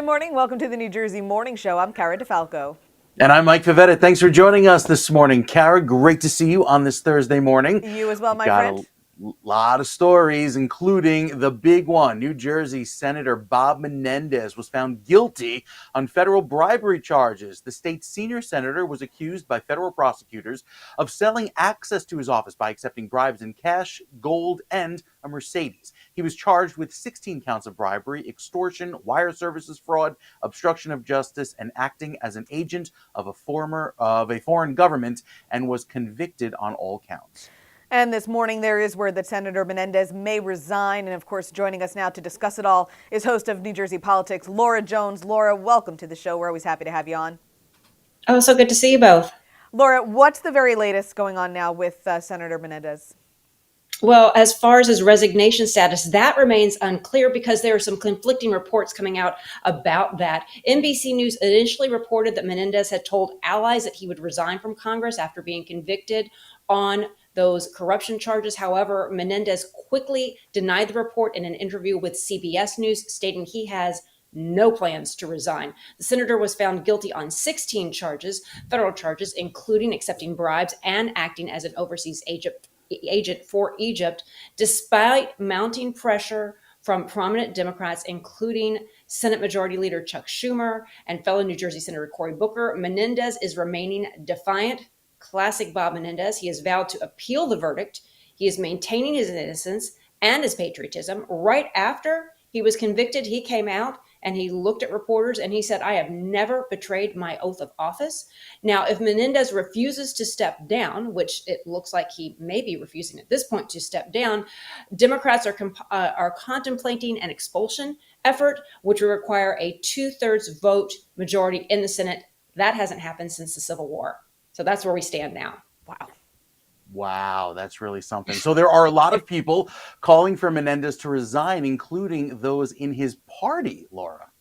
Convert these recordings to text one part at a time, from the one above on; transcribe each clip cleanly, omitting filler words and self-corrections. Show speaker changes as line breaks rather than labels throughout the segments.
morning. Welcome to the New Jersey Morning Show. I'm Cara Falco.
And I'm Mike Favetta. Thanks for joining us this morning. Cara, great to see you on this Thursday morning.
You as well, my
Got
friend.
a lot of stories, including the big one. New Jersey Senator Bob Menendez was found guilty on federal bribery charges. The state's senior senator was accused by federal prosecutors of selling access to his office by accepting bribes in cash, gold, and a Mercedes. He was charged with 16 counts of bribery, extortion, wire services fraud, obstruction of justice, and acting as an agent of a foreign government, and was convicted on all counts.
And this morning, there is word that Senator Menendez may resign. And of course, joining us now to discuss it all is host of New Jersey Politics, Laura Jones. Laura, welcome to the show. We're always happy to have you on.
Oh, so good to see you both.
Laura, what's the very latest going on now with Senator Menendez?
Well, as far as his resignation status, that remains unclear because there are some conflicting reports coming out about that. NBC News initially reported that Menendez had told allies that he would resign from Congress after being convicted on those corruption charges. However, Menendez quickly denied the report in an interview with CBS News, stating he has no plans to resign. The senator was found guilty on 16 charges, federal charges, including accepting bribes and acting as an overseas agent for Egypt, despite mounting pressure from prominent Democrats, including Senate Majority Leader Chuck Schumer and fellow New Jersey Senator Cory Booker. Menendez is remaining defiant. Classic Bob Menendez. He has vowed to appeal the verdict. He is maintaining his innocence and his patriotism. Right after he was convicted, he came out and he looked at reporters and he said, "I have never betrayed my oath of office." Now, if Menendez refuses to step down, which it looks like he may be refusing at this point to step down, Democrats are contemplating an expulsion effort, which will require a 2/3 vote majority in the Senate. That hasn't happened since the Civil War. So that's where we stand now.
Wow, that's really something. So there are a lot of people calling for Menendez to resign, including those in his party, Laura.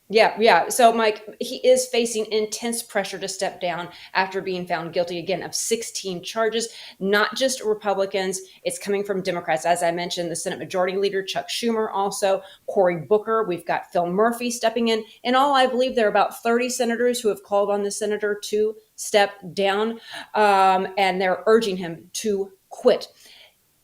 Yeah. So, Mike, he is facing intense pressure to step down after being found guilty again of 16 charges, not just Republicans. It's coming from Democrats. As I mentioned, the Senate Majority Leader, Chuck Schumer, also Cory Booker. We've got Phil Murphy stepping in. In all, I believe there are about 30 senators who have called on the senator to step down, and they're urging him to quit.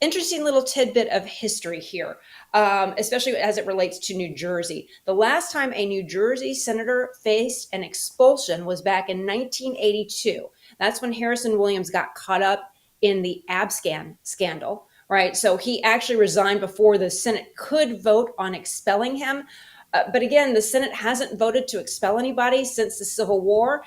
Interesting little tidbit of history here, especially as it relates to New Jersey. The last time a New Jersey senator faced an expulsion was back in 1982. That's when Harrison Williams got caught up in the Abscan scandal, right? So he actually resigned before the Senate could vote on expelling him. But again, the Senate hasn't voted to expel anybody since the Civil War.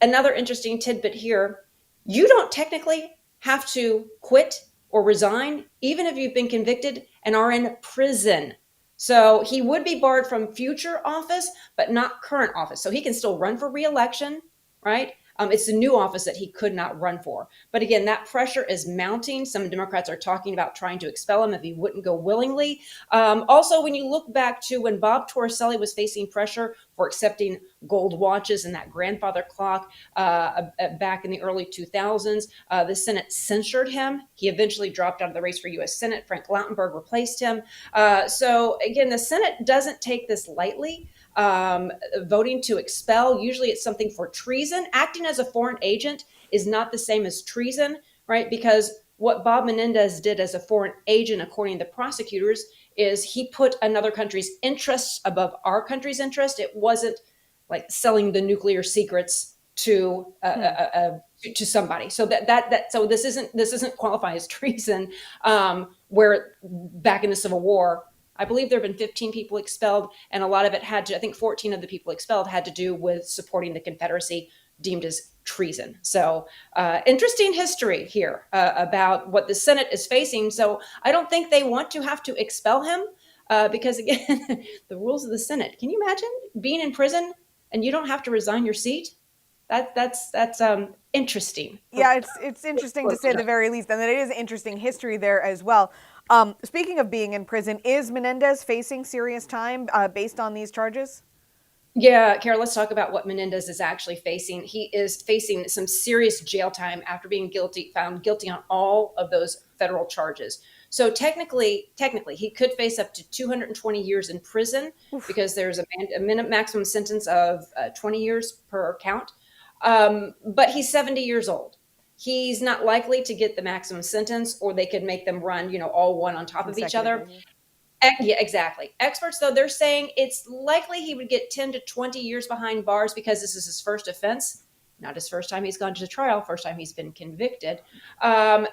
Another interesting tidbit here, you don't technically have to quit or resign, even if you've been convicted and are in prison. So he would be barred from future office, but not current office. So he can still run for re-election, right? It's the new office that he could not run for. But again, that pressure is mounting. Some Democrats are talking about trying to expel him if he wouldn't go willingly. Also, when you look back to when Bob Torricelli was facing pressure for accepting gold watches and that grandfather clock back in the early 2000s, the Senate censured him. He eventually dropped out of the race for U.S. Senate. Frank Lautenberg replaced him. So again, the Senate doesn't take this lightly. Voting to expel, usually it's something for treason. Acting as a foreign agent is not the same as treason, right? Because what Bob Menendez did as a foreign agent, according to the prosecutors, is he put another country's interests above our country's interest. It wasn't like selling the nuclear secrets to somebody. So so this isn't qualify as treason. Where back in the Civil War, I believe there have been 15 people expelled, and a lot of it I think 14 of the people expelled had to do with supporting the Confederacy, deemed as treason. So interesting history here about what the Senate is facing. So I don't think they want to have to expel him because, again, the rules of the Senate. Can you imagine being in prison and you don't have to resign your seat? That's interesting.
Yeah, it's interesting to say the very least, and it is interesting history there as well. Speaking of being in prison, is Menendez facing serious time based on these charges?
Yeah, Cara, let's talk about what Menendez is actually facing. He is facing some serious jail time after being found guilty on all of those federal charges. So technically, he could face up to 220 years in prison
Oof.
because there's a maximum sentence of 20 years per count. But he's 70 years old. He's not likely to get the maximum sentence, or they could make them run, all one on top of each other.
Consecutively.
Yeah, exactly. Experts, though, they're saying it's likely he would get 10 to 20 years behind bars because this is his first offense. Not his first time he's gone to trial, first time he's been convicted. And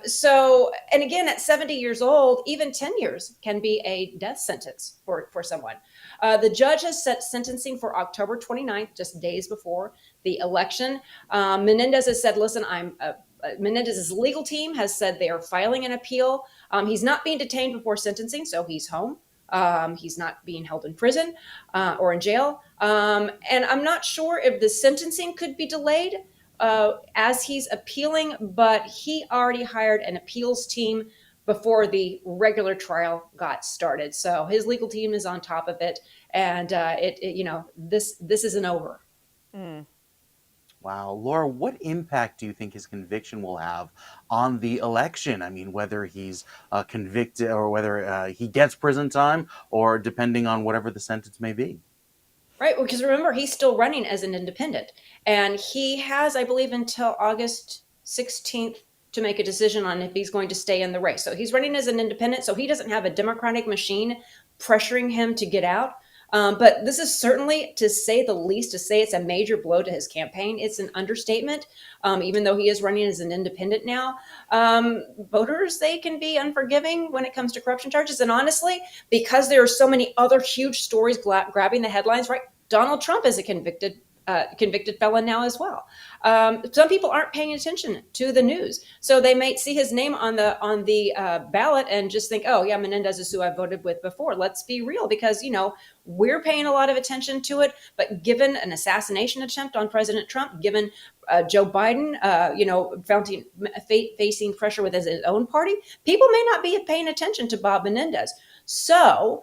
again, at 70 years old, even 10 years can be a death sentence for someone. The judge has set sentencing for October 29th, just days before the election. Menendez has said, listen, Menendez's legal team has said they are filing an appeal. He's not being detained before sentencing, so he's home. He's not being held in prison or in jail. And I'm not sure if the sentencing could be delayed as he's appealing, but he already hired an appeals team before the regular trial got started. So his legal team is on top of it. And this isn't over.
Mm.
Wow. Laura, what impact do you think his conviction will have on the election? I mean, whether he's convicted or whether he gets prison time, or depending on whatever the sentence may be.
Right, because remember, he's still running as an independent. And he has, I believe, until August 16th to make a decision on if he's going to stay in the race. So he's running as an independent, so he doesn't have a Democratic machine pressuring him to get out. But this is certainly, to say the least, to say it's a major blow to his campaign, it's an understatement. Even though he is running as an independent now, voters, they can be unforgiving when it comes to corruption charges. And honestly, because there are so many other huge stories grabbing the headlines, right? Donald Trump is a convicted felon now as well. Some people aren't paying attention to the news, so they might see his name on the ballot and just think, "Oh, yeah, Menendez is who I voted with before." Let's be real, because we're paying a lot of attention to it. But given an assassination attempt on President Trump, given Joe Biden, facing pressure with his own party, people may not be paying attention to Bob Menendez. So,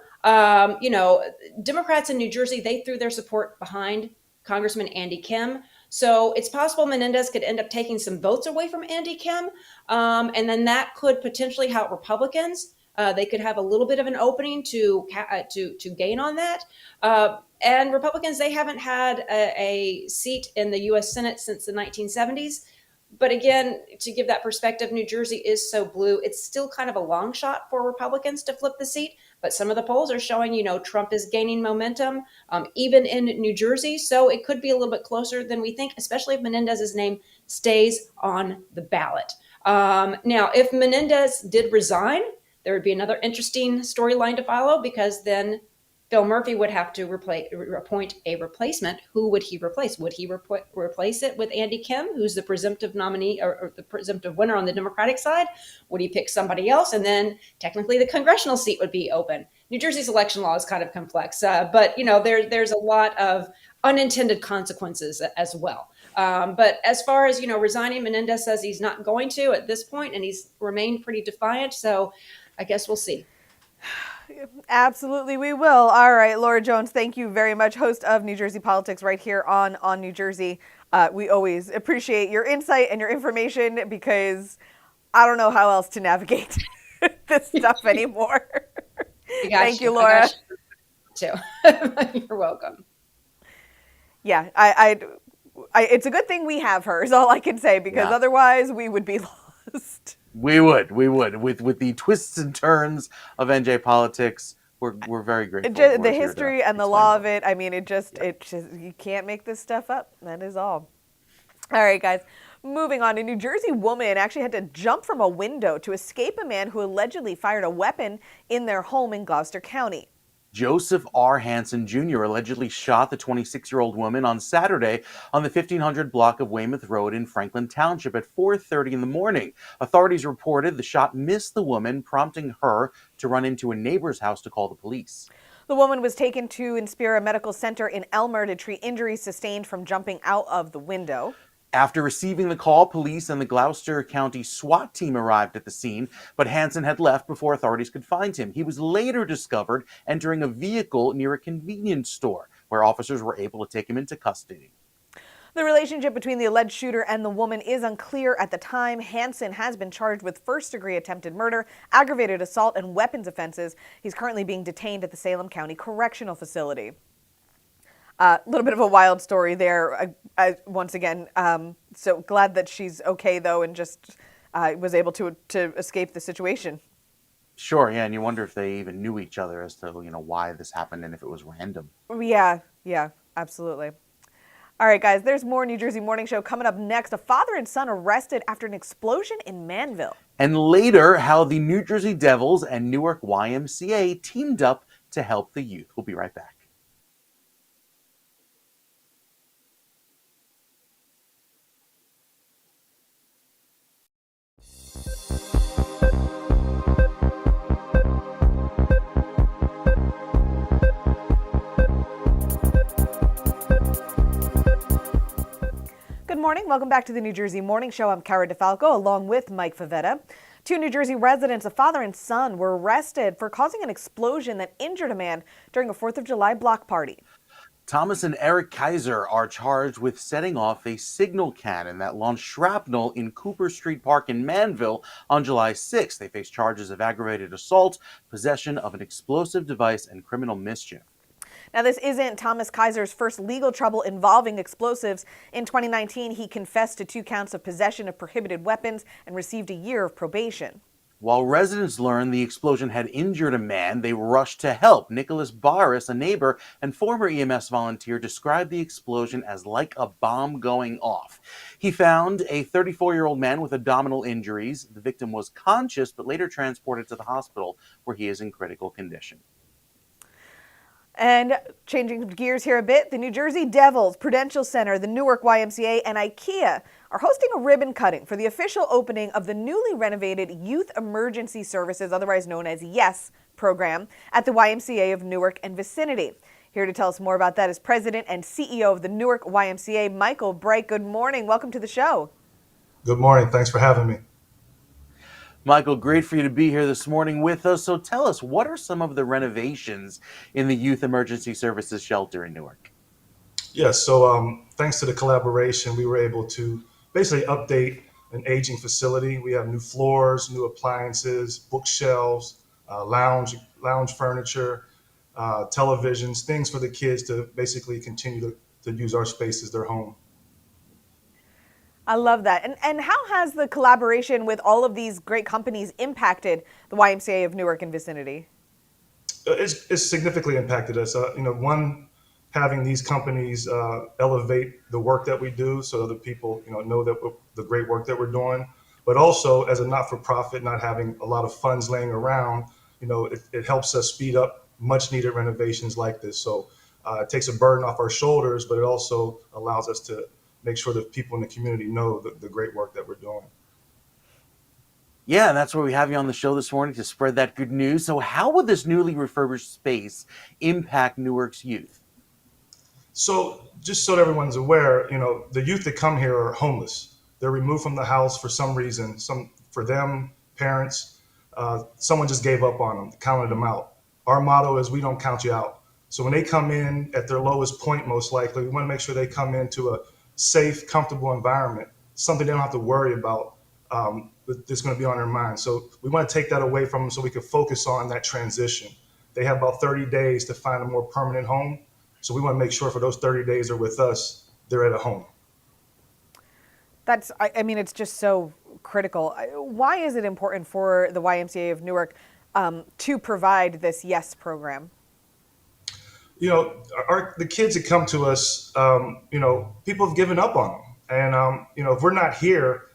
Democrats in New Jersey, they threw their support behind Congressman Andy Kim. So it's possible Menendez could end up taking some votes away from Andy Kim. And then that could potentially help Republicans. They could have a little bit of an opening to gain on that. And Republicans, they haven't had a seat in the U.S. Senate since the 1970s. But again, to give that perspective, New Jersey is so blue. It's still kind of a long shot for Republicans to flip the seat. But some of the polls are showing, Trump is gaining momentum, even in New Jersey. So it could be a little bit closer than we think, especially if Menendez's name stays on the ballot. Now, if Menendez did resign, there would be another interesting storyline to follow, because then Phil Murphy would have to appoint a replacement. Who would he replace? Would he replace it with Andy Kim, who's the presumptive nominee or the presumptive winner on the Democratic side? Would he pick somebody else? And then technically the congressional seat would be open. New Jersey's election law is kind of complex, but there's a lot of unintended consequences as well. But as far as resigning, Menendez says he's not going to at this point, and he's remained pretty defiant. So I guess we'll see.
Absolutely, we will. All right, Laura Jones, thank you very much, host of New Jersey Politics right here on New Jersey. We always appreciate your insight and your information, because I don't know how else to navigate this stuff anymore. Thank you, Laura.
Too. You're welcome.
Yeah, it's a good thing we have her, is all I can say, because otherwise we would be lost.
We would. With the twists and turns of NJ politics, we're very grateful.
The history and the law of it. I mean, it just you can't make this stuff up. That is all. All right, guys. Moving on, a New Jersey woman actually had to jump from a window to escape a man who allegedly fired a weapon in their home in Gloucester County.
Joseph R. Hansen Jr. allegedly shot the 26-year-old woman on Saturday on the 1500 block of Weymouth Road in Franklin Township at 4:30 in the morning. Authorities reported the shot missed the woman, prompting her to run into a neighbor's house to call the police.
The woman was taken to Inspira Medical Center in Elmer to treat injuries sustained from jumping out of the window.
After receiving the call, police and the Gloucester County SWAT team arrived at the scene, but Hansen had left before authorities could find him. He was later discovered entering a vehicle near a convenience store, where officers were able to take him into custody.
The relationship between the alleged shooter and the woman is unclear at the time. Hansen has been charged with first-degree attempted murder, aggravated assault, and weapons offenses. He's currently being detained at the Salem County Correctional Facility. A little bit of a wild story there, once again. So glad that she's okay, though, and just was able to escape the situation.
Sure, yeah, and you wonder if they even knew each other as to, why this happened and if it was random.
Yeah, absolutely. All right, guys, there's more New Jersey Morning Show coming up next. A father and son arrested after an explosion in Manville.
And later, how the New Jersey Devils and Newark YMCA teamed up to help the youth. We'll be right back.
Good morning. Welcome back to the New Jersey Morning Show. I'm Cara Falco along with Mike Favetta. Two New Jersey residents, a father and son, were arrested for causing an explosion that injured a man during a 4th of July block party.
Thomas and Eric Kaiser are charged with setting off a signal cannon that launched shrapnel in Cooper Street Park in Manville on July 6th. They face charges of aggravated assault, possession of an explosive device, and criminal mischief.
Now, this isn't Thomas Kaiser's first legal trouble involving explosives. In 2019, he confessed to 2 counts of possession of prohibited weapons and received a year of probation.
While residents learned the explosion had injured a man, they rushed to help. Nicholas Barris, a neighbor and former EMS volunteer, described the explosion as like a bomb going off. He found a 34-year-old man with abdominal injuries. The victim was conscious, but later transported to the hospital, where he is in critical condition.
And changing gears here a bit, the New Jersey Devils, Prudential Center, the Newark YMCA, and IKEA are hosting a ribbon cutting for the official opening of the newly renovated Youth Emergency Services, otherwise known as YES program, at the YMCA of Newark and vicinity. Here to tell us more about that is President and CEO of the Newark YMCA, Michael Bright. Good morning. Welcome to the show.
Good morning. Thanks for having me.
Michael, great for you to be here this morning with us. So tell us, what are some of the renovations in the Youth Emergency Services shelter in Newark?
Yes, so thanks to the collaboration, we were able to basically update an aging facility. We have new floors, new appliances, bookshelves, lounge furniture, televisions, things for the kids to basically continue to use our space as their home.
I love that. And how has the collaboration with all of these great companies impacted the YMCA of Newark and vicinity?
It's significantly impacted us. One, having these companies elevate the work that we do so other people know that the great work that we're doing, but also as a not-for-profit, not having a lot of funds laying around, it helps us speed up much needed renovations like this. So it takes a burden off our shoulders, but it also allows us to make sure that people in the community know the great work that we're doing.
Yeah, and that's why we have you on the show this morning, to spread that good news. So how would this newly refurbished space impact Newark's youth?
So just so that everyone's aware, the youth that come here are homeless. They're removed from the house for some reason. For them, parents, someone just gave up on them, counted them out. Our motto is, we don't count you out. So when they come in at their lowest point, most likely, we want to make sure they come into a safe, comfortable environment, something they don't have to worry about that's going to be on their mind. So we want to take that away from them so we can focus on that transition. They have about 30 days to find a more permanent home. So we want to make sure for those 30 days they're with us, they're at a home.
It's just so critical. Why is it important for the YMCA of Newark to provide this YES program?
The kids that come to us, people have given up on them. And, if we're not here,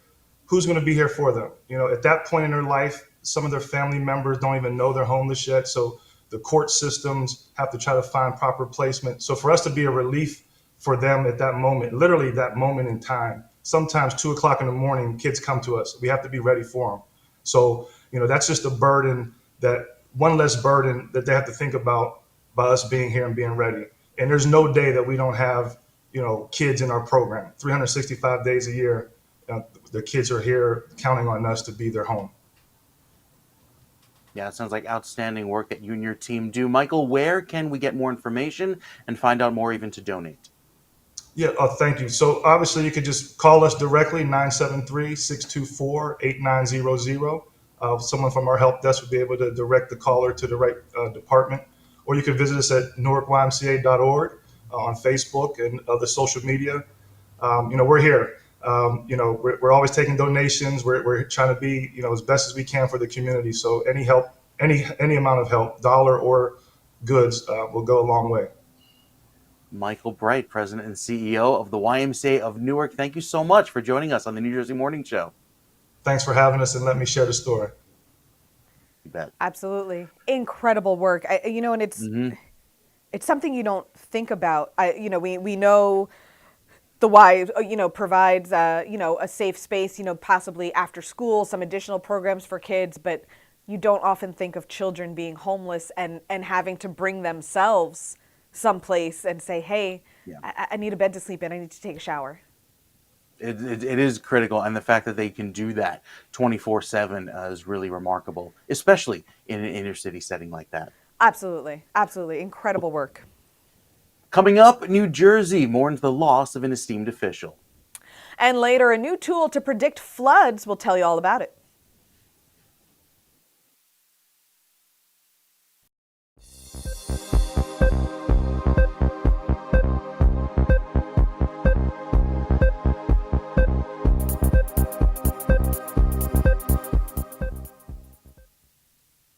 who's going to be here for them? At that point in their life, some of their family members don't even know they're homeless yet. So the court systems have to try to find proper placement. So for us to be a relief for them at that moment, literally that moment in time, sometimes 2 o'clock in the morning, kids come to us. We have to be ready for them. So, that's just a burden, one less burden that they have to think about by us being here and being ready. And there's no day that we don't have, kids in our program. 365 days a year, the kids are here counting on us to be their home.
Yeah, it sounds like outstanding work that you and your team do. Michael, where can we get more information and find out more, even to donate?
Yeah, thank you. So obviously you could just call us directly, 973-624-8900. Someone from our help desk would be able to direct the caller to the right department. Or you can visit us at newarkymca.org on Facebook and other social media. We're here. We're always taking donations. We're trying to be, as best as we can for the community. So any help, any amount of help, dollar or goods, will go a long way.
Michael Bright, President and CEO of the YMCA of Newark, thank you so much for joining us on the New Jersey Morning Show.
Thanks for having us and let me share the story.
You bet.
Absolutely. Incredible work. And it's something you don't think about. We know the Y, provides, a safe space, possibly after school, some additional programs for kids, but you don't often think of children being homeless and having to bring themselves someplace and say, hey,
Yeah.
I need a bed to sleep in. I need to take a shower.
It is critical, and the fact that they can do that 24/7 is really remarkable, especially in an inner city setting like that.
Absolutely. Absolutely. Incredible work.
Coming up, New Jersey mourns the loss of an esteemed official.
And later, a new tool to predict floods. We'll tell you all about it.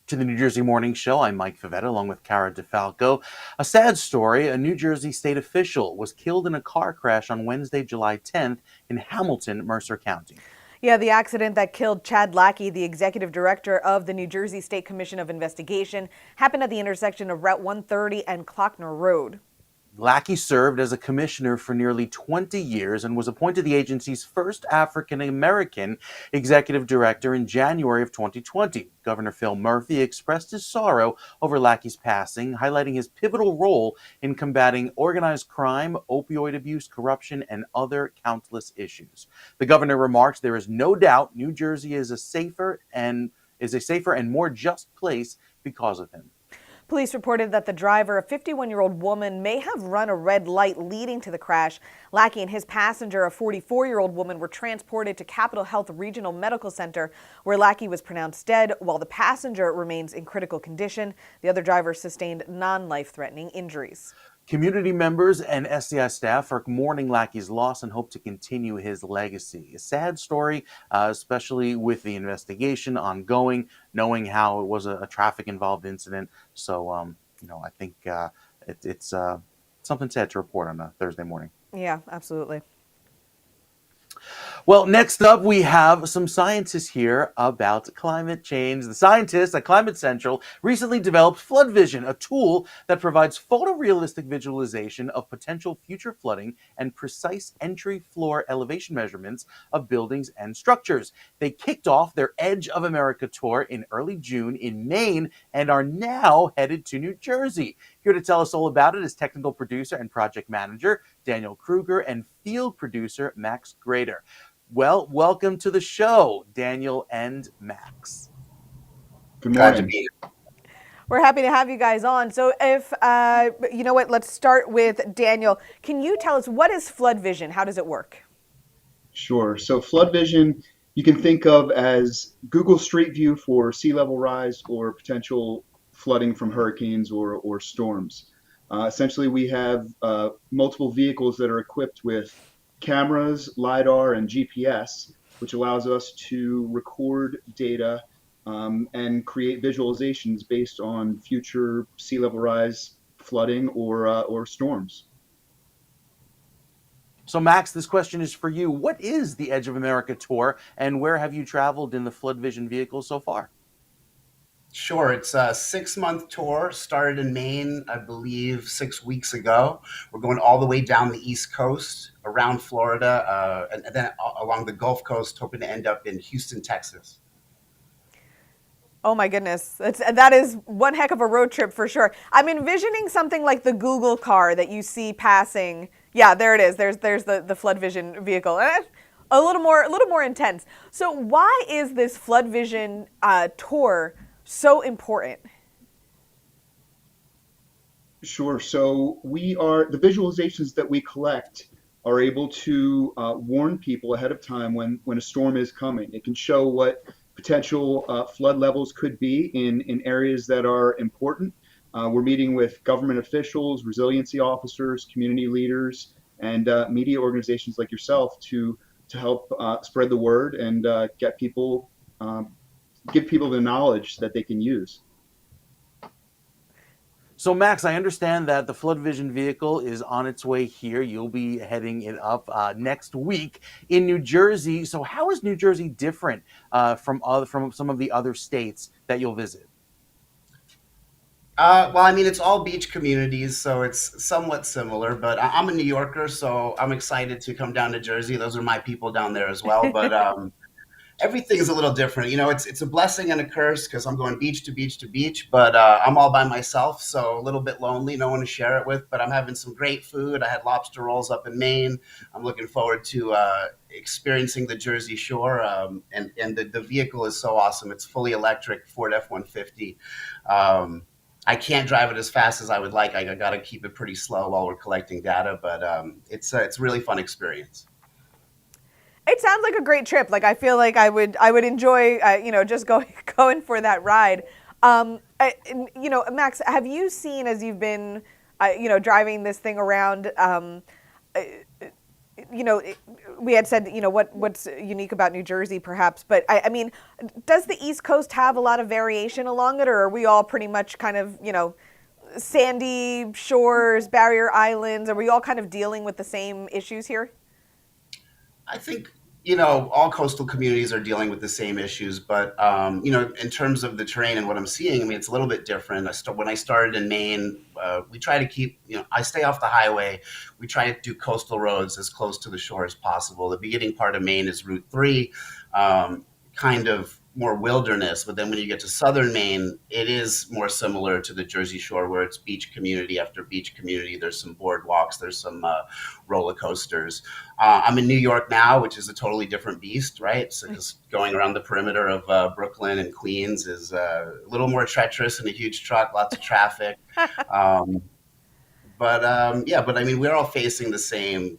To the New Jersey Morning Show, I'm Mike Favetta along with Cara Falco. A sad story, a New Jersey state official was killed in a car crash on Wednesday, July 10th in Hamilton, Mercer County.
Yeah, the accident that killed Chad Lackey, the executive director of the New Jersey State Commission of Investigation, happened at the intersection of Route 130 and Klockner Road.
Lackey served as a commissioner for nearly 20 years and was appointed the agency's first African-American executive director in January of 2020. Governor Phil Murphy expressed his sorrow over Lackey's passing, highlighting his pivotal role in combating organized crime, opioid abuse, corruption, and other countless issues. The governor remarks there is no doubt New Jersey is a safer and more just place because of him.
Police reported that the driver, a 51-year-old woman, may have run a red light leading to the crash. Lackey and his passenger, a 44-year-old woman, were transported to Capitol Health Regional Medical Center, where Lackey was pronounced dead, while the passenger remains in critical condition. The other driver sustained non-life-threatening injuries.
Community members and SCI staff are mourning Lackey's loss and hope to continue his legacy. A sad story, especially with the investigation ongoing, knowing how it was a traffic-involved incident. So, I think it's something sad to report on a Thursday morning.
Yeah, absolutely.
Well, next up, we have some scientists here about climate change. The scientists at Climate Central recently developed Flood Vision, a tool that provides photorealistic visualization of potential future flooding and precise entry floor elevation measurements of buildings and structures. They kicked off their Edge of America tour in early June in Maine and are now headed to New Jersey. Here to tell us all about it is technical producer and project manager Daniel Kruger and field producer Max Grader. Well, welcome to the show, Daniel and Max.
Good morning.
We're happy to have you guys on. So if, let's start with Daniel. Can you tell us, what is Flood Vision? How does it work?
Sure. So Flood Vision, you can think of as Google Street View for sea level rise or potential flooding from hurricanes or storms. Essentially, we have multiple vehicles that are equipped with cameras, LiDAR, and GPS, which allows us to record data and create visualizations based on future sea level rise, flooding, or storms.
So, Max, this question is for you. What is the Edge of America tour, and where have you traveled in the Flood Vision vehicle so far?
Sure. It's a 6-month tour, started in Maine, I believe, 6 weeks ago. We're going all the way down the East Coast, around Florida, and then along the Gulf Coast, hoping to end up in Houston, Texas.
Oh my goodness, that is one heck of a road trip for sure. I'm envisioning something like the Google car that you see passing. Yeah, there it is. There's the Flood Vision vehicle. A little more intense. So why is this Flood Vision tour so important?
Sure. So the visualizations that we collect are able to warn people ahead of time when a storm is coming. It can show what potential flood levels could be in areas that are important. We're meeting with government officials, resiliency officers, community leaders, and media organizations like yourself to help spread the word and get people give people the knowledge that they can use.
So, Max, I understand that the Flood Vision vehicle is on its way here. You'll be heading it up next week in New Jersey. So, how is New Jersey different from some of the other states that you'll visit?
Well, I mean, it's all beach communities, so it's somewhat similar. But I'm a New Yorker, so I'm excited to come down to Jersey. Those are my people down there as well. But everything is a little different. You know, it's a blessing and a curse because I'm going beach to beach to beach, but I'm all by myself, so a little bit lonely, no one to share it with. But I'm having some great food. I had lobster rolls up in Maine. I'm looking forward to experiencing the Jersey Shore, and the vehicle is so awesome. It's fully electric Ford F-150. I can't drive it as fast as I would like. I got to keep it pretty slow while we're collecting data, but it's a really fun experience.
It sounds like a great trip. Like I feel like I would enjoy just going for that ride. Max, have you seen, as you've been driving this thing around, we had said, what's unique about New Jersey perhaps, but I mean, does the East Coast have a lot of variation along it, or are we all pretty much kind of, sandy shores, barrier islands? Are we all kind of dealing with the same issues here?
I think, all coastal communities are dealing with the same issues, but, in terms of the terrain and what I'm seeing, I mean, it's a little bit different. When I started in Maine, we try to keep, I stay off the highway. We try to do coastal roads as close to the shore as possible. The beginning part of Maine is Route 3, kind of more wilderness, but then when you get to southern Maine, it is more similar to the Jersey Shore, where it's beach community after beach community. There's some boardwalks, there's some roller coasters. I'm in New York now, which is a totally different beast, right? So just going around the perimeter of Brooklyn and Queens is a little more treacherous in a huge truck, lots of traffic. But I mean, we're all facing the same,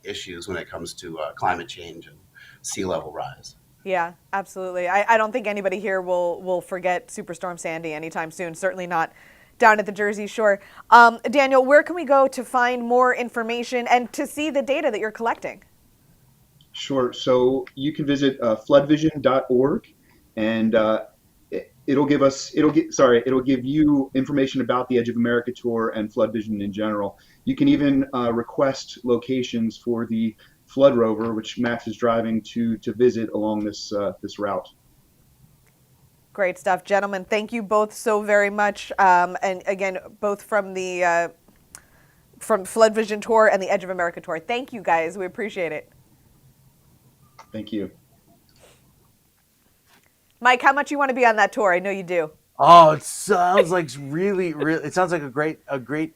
issues when it comes to climate change and sea level rise.
Yeah, absolutely. I don't think anybody here will forget Superstorm Sandy anytime soon. Certainly not down at the Jersey Shore. Daniel, where can we go to find more information and to see the data that you're collecting?
Sure. So you can visit floodvision.org, and it'll give you information about the Edge of America tour and Flood Vision in general. You can even request locations for the Flood Rover, which Max is driving to visit along this route.
Great stuff, gentlemen. Thank you both so very much. And again, both from the from Flood Vision Tour and the Edge of America Tour. Thank you, guys. We appreciate it.
Thank you.
Mike, how much you want to be on that tour? I know you do.
Oh, it sounds like really. It sounds like a great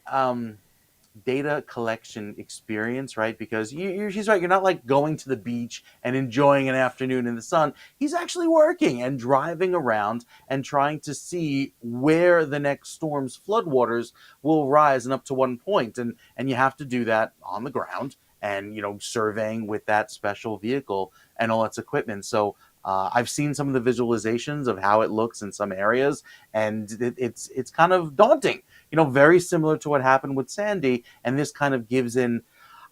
data collection experience, right? Because she's right. You're not like going to the beach and enjoying an afternoon in the sun. He's actually working and driving around and trying to see where the next storm's floodwaters will rise and up to one point. And you have to do that on the ground and, surveying with that special vehicle and all its equipment. So I've seen some of the visualizations of how it looks in some areas, and it's kind of daunting. Very similar to what happened with Sandy, and this kind of gives an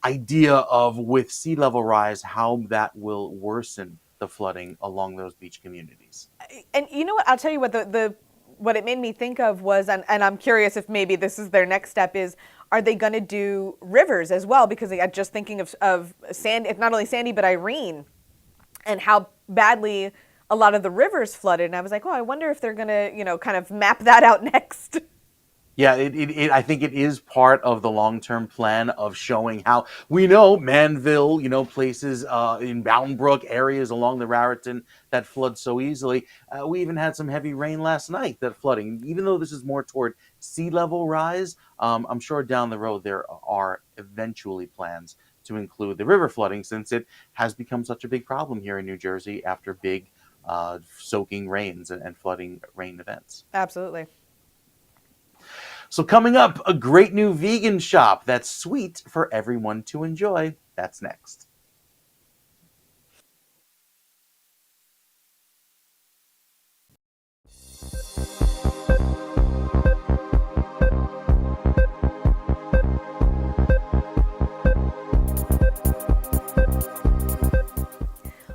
idea of, with sea level rise, how that will worsen the flooding along those beach communities.
And you know what? I'll tell you what what it made me think of was, and I'm curious if maybe this is their next step, is are they going to do rivers as well? Because I'm just thinking of Sandy, not only Sandy but Irene, and how badly a lot of the rivers flooded. And I was like, I wonder if they're going to, kind of map that out next.
Yeah, I think it is part of the long-term plan of showing how we know Manville, places in Mountain Brook, areas along the Raritan that flood so easily. We even had some heavy rain last night that flooding. Even though this is more toward sea level rise, I'm sure down the road there are eventually plans to include the river flooding, since it has become such a big problem here in New Jersey after big soaking rains and flooding rain events.
Absolutely.
So coming up, a great new vegan shop that's sweet for everyone to enjoy. That's next.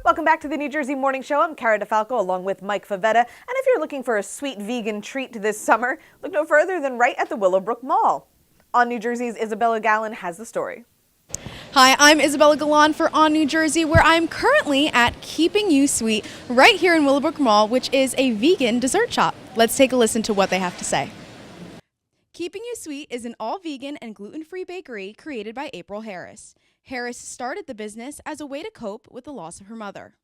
Welcome back to the New Jersey Morning Show. I'm Cara Falco along with Mike Favetta. And if you're looking for a sweet vegan treat this summer, look no further than right at the Willowbrook Mall. On New Jersey's Isabella Gallen has the story.
Hi, I'm Isabella Gallan for On New Jersey, where I'm currently at Keeping You Sweet right here in Willowbrook Mall, which is a vegan dessert shop. Let's take a listen to what they have to say. Keeping You Sweet is an all-vegan and gluten-free bakery created by April Harris. Harris started the business as a way to cope with the loss of her mother.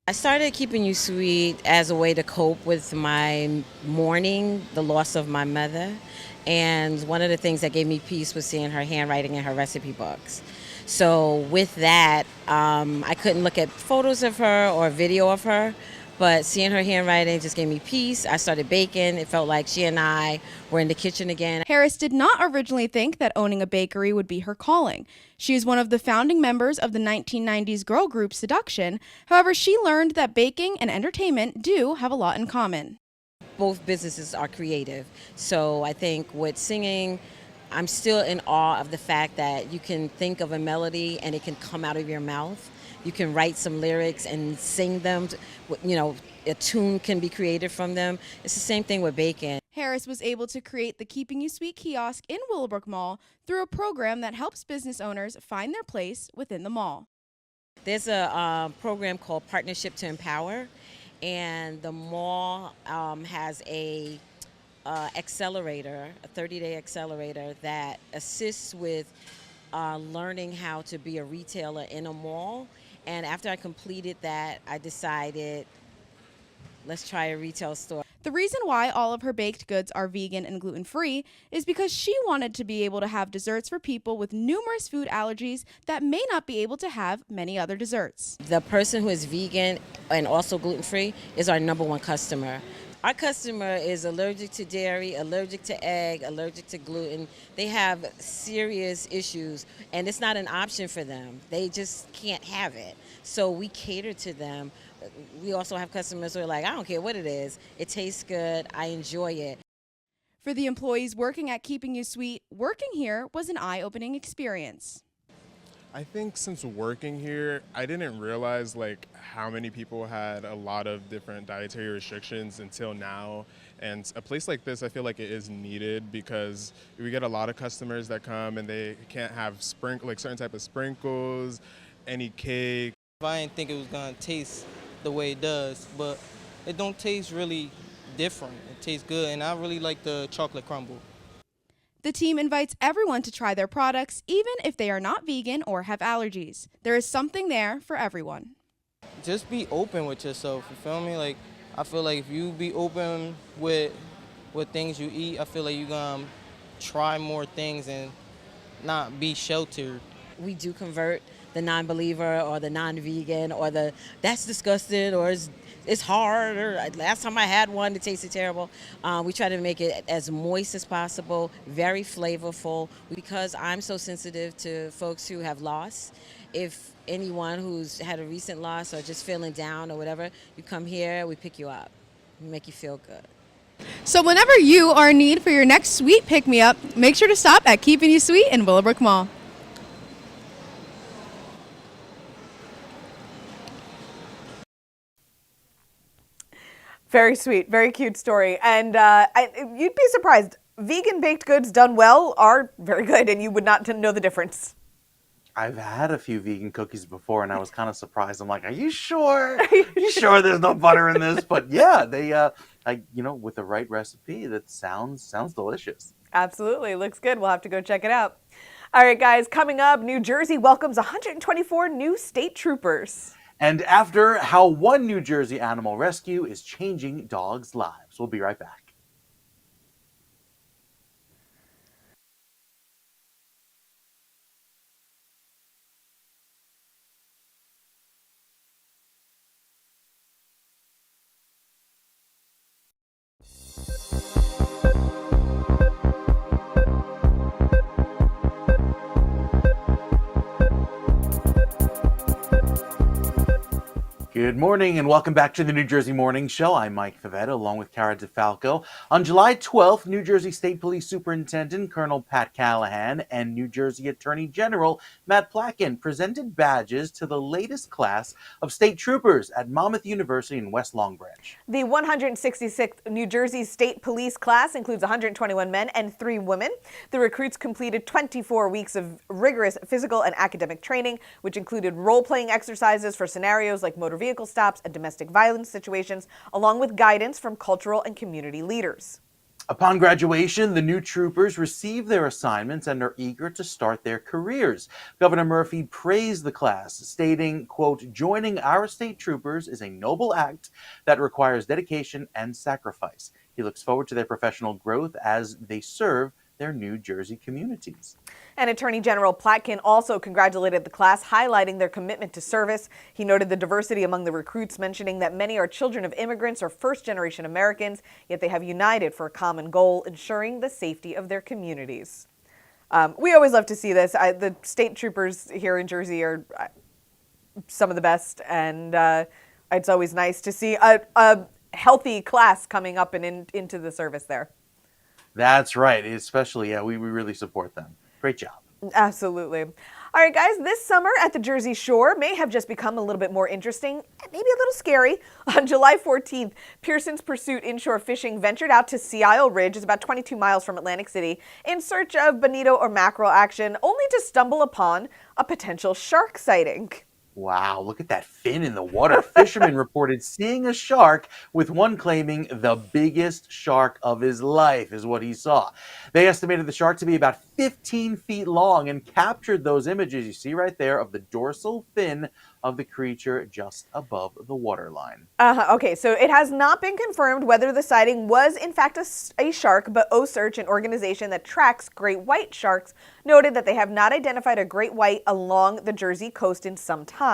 I started Keeping You Sweet as a way to cope with my mourning, the loss of my mother. And one of the things that gave me peace was seeing her handwriting in her recipe books. So with that, I couldn't look at photos of her or video of her, but seeing her handwriting just gave me peace. I started baking. It felt like she and I were in the kitchen again.
Harris did not originally think that owning a bakery would be her calling. She is one of the founding members of the 1990s girl group Seduction. However, she learned that baking and entertainment do have a lot in common.
Both businesses are creative. So I think with singing, I'm still in awe of the fact that you can think of a melody and it can come out of your mouth. You can write some lyrics and sing them. A tune can be created from them. It's the same thing with baking.
Harris was able to create the Keeping You Sweet kiosk in Willowbrook Mall through a program that helps business owners find their place within the mall.
There's a program called Partnership to Empower, and the mall has a accelerator, a 30-day accelerator that assists with learning how to be a retailer in a mall. And after I completed that, I decided, let's try a retail store.
The reason why all of her baked goods are vegan and gluten-free is because she wanted to be able to have desserts for people with numerous food allergies that may not be able to have many other desserts.
The person who is vegan and also gluten-free is our #1 customer. Our customer is allergic to dairy, allergic to egg, allergic to gluten. They have serious issues, and it's not an option for them. They just can't have it. So we cater to them. We also have customers who are like, I don't care what it is. It tastes good. I enjoy it.
For the employees working at Keeping You Sweet, working here was an eye-opening experience.
I think since working here, I didn't realize how many people had a lot of different dietary restrictions until now. And a place like this, I feel like it is needed because we get a lot of customers that come and they can't have certain type of sprinkles, any cake.
I didn't think it was gonna taste the way it does, but it don't taste really different. It tastes good, and I really like the chocolate crumble.
The team invites everyone to try their products, even if they are not vegan or have allergies. There is something there for everyone.
Just be open with yourself, you feel me? I feel like if you be open with things you eat, I feel like you're gonna try more things and not be sheltered.
We do convert the non-believer or the non-vegan or that's disgusting or it's hard, or last time I had one, it tasted terrible. We try to make it as moist as possible, very flavorful. Because I'm so sensitive to folks who have lost, if anyone who's had a recent loss or just feeling down or whatever, you come here, we pick you up, we make you feel good.
So whenever you are in need for your next sweet pick-me-up, make sure to stop at Keeping You Sweet in Willowbrook Mall.
Very sweet, very cute story. And you'd be surprised. Vegan baked goods done well are very good, and you would not know the difference.
I've had a few vegan cookies before, and I was kind of surprised. I'm like, "Are you sure? Are you sure there's no butter in this?" But yeah, they, with the right recipe, that sounds delicious.
Absolutely, looks good. We'll have to go check it out. All right, guys, coming up, New Jersey welcomes 124 new state troopers.
And after, how one New Jersey animal rescue is changing dogs' lives. We'll be right back. Good morning and welcome back to the New Jersey Morning Show. I'm Mike Favetta along with Cara Falco. On July 12th, New Jersey State Police Superintendent Colonel Pat Callahan and New Jersey Attorney General Matt Plotkin presented badges to the latest class of state troopers at Monmouth University in West Long Branch.
The 166th New Jersey State Police class includes 121 men and 3 women. The recruits completed 24 weeks of rigorous physical and academic training, which included role-playing exercises for scenarios like motor vehicle stops and domestic violence situations, along with guidance from cultural and community leaders.
Upon graduation, the new troopers receive their assignments and are eager to start their careers. Governor Murphy praised the class, stating, quote, "Joining our state troopers is a noble act that requires dedication and sacrifice." He looks forward to their professional growth as they serve their New Jersey communities.
And Attorney General Plotkin also congratulated the class, highlighting their commitment to service. He noted the diversity among the recruits, mentioning that many are children of immigrants or first-generation Americans, yet they have united for a common goal, ensuring the safety of their communities. We always love to see this. The state troopers here in Jersey are some of the best, and it's always nice to see a healthy class coming up and into the service there.
That's right. Especially, we really support them. Great job.
Absolutely. All right, guys, this summer at the Jersey Shore may have just become a little bit more interesting, maybe a little scary. On July 14th, Pearson's Pursuit Inshore Fishing ventured out to Sea Isle Ridge, it's about 22 miles from Atlantic City, in search of bonito or mackerel action, only to stumble upon a potential shark sighting.
Wow, look at that fin in the water. Fishermen reported seeing a shark, with one claiming the biggest shark of his life is what he saw. They estimated the shark to be about 15 feet long and captured those images you see right there of the dorsal fin of the creature just above the waterline.
Okay, so it has not been confirmed whether the sighting was in fact a shark, but OSearch, an organization that tracks great white sharks, noted that they have not identified a great white along the Jersey coast in some time.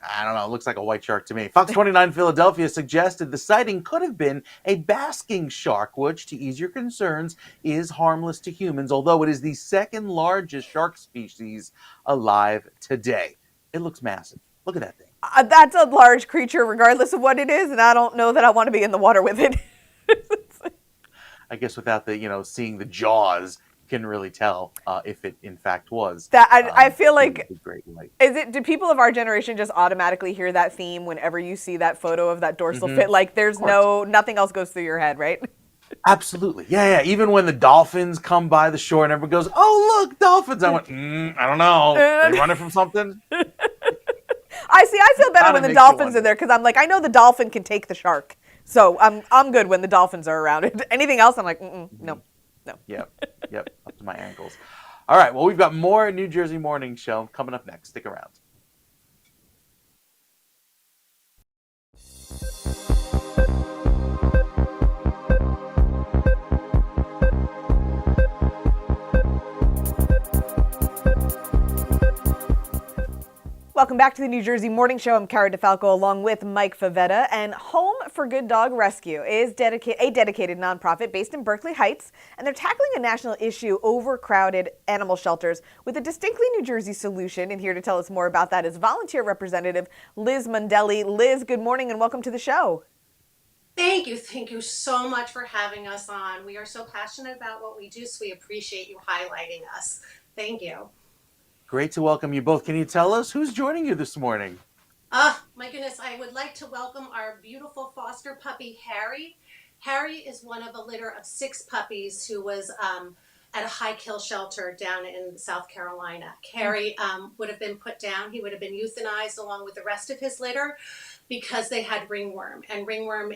I don't know, it looks like a white shark to me. Fox 29 Philadelphia suggested the sighting could have been a basking shark, which, to ease your concerns, is harmless to humans, although it is the second largest shark species alive today. It looks massive. Look at that thing.
That's a large creature regardless of what it is, and I don't know that I want to be in the water with it.
I guess without the, seeing the jaws, can really tell if it in fact was.
That I feel like,
great white.
do people of our generation just automatically hear that theme whenever you see that photo of that dorsal fin? Like there's nothing else goes through your head, right?
Absolutely. Yeah. Even when the dolphins come by the shore and everyone goes, "Oh, look, dolphins." I went, I don't know. Are they running from something?
I feel better when the dolphins are there because I'm like, I know the dolphin can take the shark. So I'm good when the dolphins are around. Anything else, I'm like, no.
Yep, up to my ankles. All right, well, we've got more New Jersey Morning Show coming up next. Stick around.
Welcome back to the New Jersey Morning Show. I'm Cara Falco along with Mike Favetta. And Home for Good Dog Rescue is a dedicated nonprofit based in Berkeley Heights. And they're tackling a national issue, overcrowded animal shelters, with a distinctly New Jersey solution. And here to tell us more about that is volunteer representative Liz Mundelli. Liz, good morning and welcome to the show.
Thank you. Thank you so much for having us on. We are so passionate about what we do, so we appreciate you highlighting us. Thank you.
Great to welcome you both. Can you tell us who's joining you this morning?
My goodness, I would like to welcome our beautiful foster puppy, Harry. Harry is one of a litter of 6 puppies who was at a high kill shelter down in South Carolina. Harry would have been put down. He would have been euthanized along with the rest of his litter because they had ringworm. And ringworm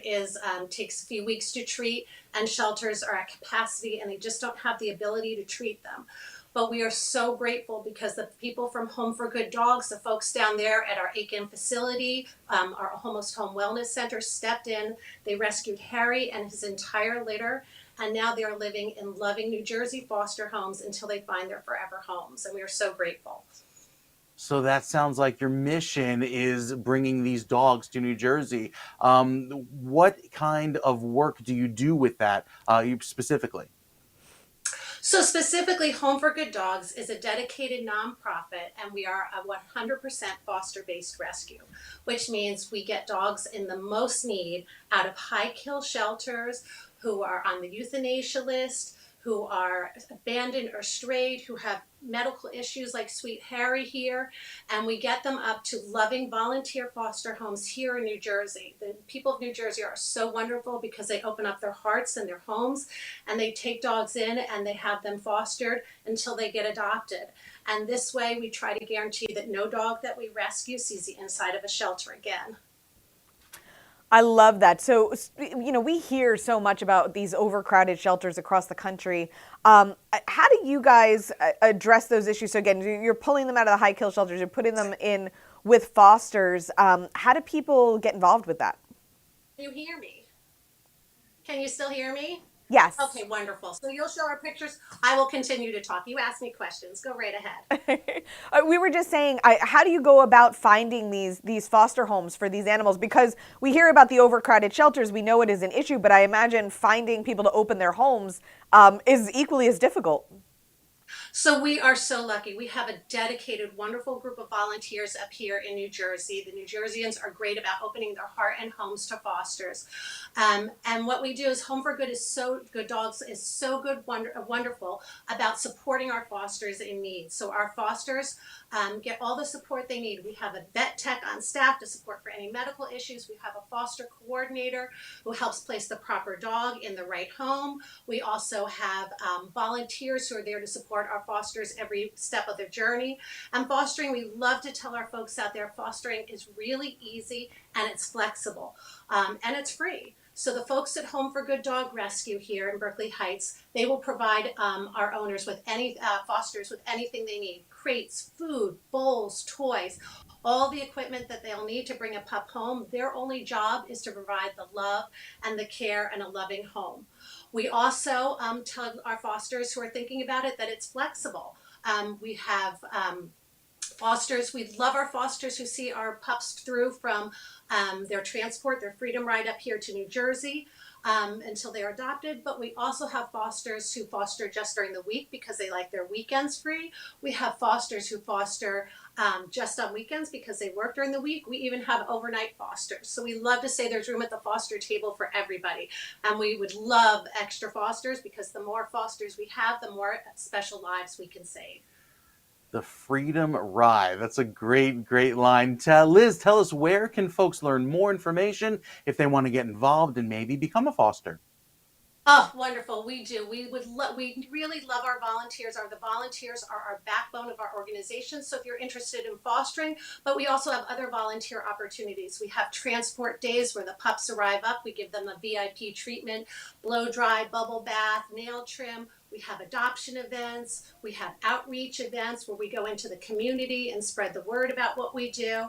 takes a few weeks to treat, and shelters are at capacity, and they just don't have the ability to treat them. But we are so grateful because the people from Home for Good Dogs, the folks down there at our Aiken facility, our Almost Home Wellness Center, stepped in. They rescued Harry and his entire litter, and now they are living in loving New Jersey foster homes until they find their forever homes, and we are so grateful.
So that sounds like your mission is bringing these dogs to New Jersey. What kind of work do you do with that specifically?
So specifically, Home for Good Dogs is a dedicated nonprofit, and we are a 100% foster-based rescue, which means we get dogs in the most need out of high-kill shelters who are on the euthanasia list, who are abandoned or strayed, who have medical issues like Sweet Harry here, and we get them up to loving volunteer foster homes here in New Jersey. The people of New Jersey are so wonderful because they open up their hearts and their homes, and they take dogs in and they have them fostered until they get adopted. And this way we try to guarantee that no dog that we rescue sees the inside of a shelter again.
I love that. So, we hear so much about these overcrowded shelters across the country. How do you guys address those issues? So again, you're pulling them out of the high kill shelters, you're putting them in with fosters. How do people get involved with that?
Can you hear me? Can you still hear me?
Yes.
Okay, wonderful. So you'll show our pictures. I will continue to talk. You ask me questions. Go right ahead.
We were just saying, how do you go about finding these foster homes for these animals? Because we hear about the overcrowded shelters. We know it is an issue, but I imagine finding people to open their homes is equally as difficult.
So we are so lucky. We have a dedicated, wonderful group of volunteers up here in New Jersey. The New Jerseyans are great about opening their heart and homes to fosters. And what we do is Home for Good is so good. Dogs is so good, wonderful about supporting our fosters in need. So our fosters get all the support they need. We have a vet tech on staff to support for any medical issues. We have a foster coordinator who helps place the proper dog in the right home. We also have volunteers who are there to support our fosters every step of their journey. And fostering, we love to tell our folks out there, fostering is really easy and it's flexible and it's free. So the folks at Home for Good Dog Rescue here in Berkeley Heights, they will provide our owners with any fosters with anything they need: crates, food, bowls, toys, all the equipment that they'll need to bring a pup home. Their only job is to provide the love and the care and a loving home. We also tell our fosters who are thinking about it that it's flexible. We have fosters. We love our fosters who see our pups through from their transport, their freedom ride up here to New Jersey until they're adopted. But we also have fosters who foster just during the week because they like their weekends free. We have fosters who foster just on weekends because they work during the week. We even have overnight fosters. So we love to say there's room at the foster table for everybody. And we would love extra fosters because the more fosters we have, the more special lives we can save.
The Freedom Ride. That's a great, great line. Liz, tell us, where can folks learn more information if they want to get involved and maybe become a foster?
Oh, wonderful. We do. We really love our volunteers. The volunteers are our backbone of our organization. So if you're interested in fostering, but we also have other volunteer opportunities. We have transport days where the pups arrive up. We give them a VIP treatment, blow dry, bubble bath, nail trim. We have adoption events. We have outreach events where we go into the community and spread the word about what we do.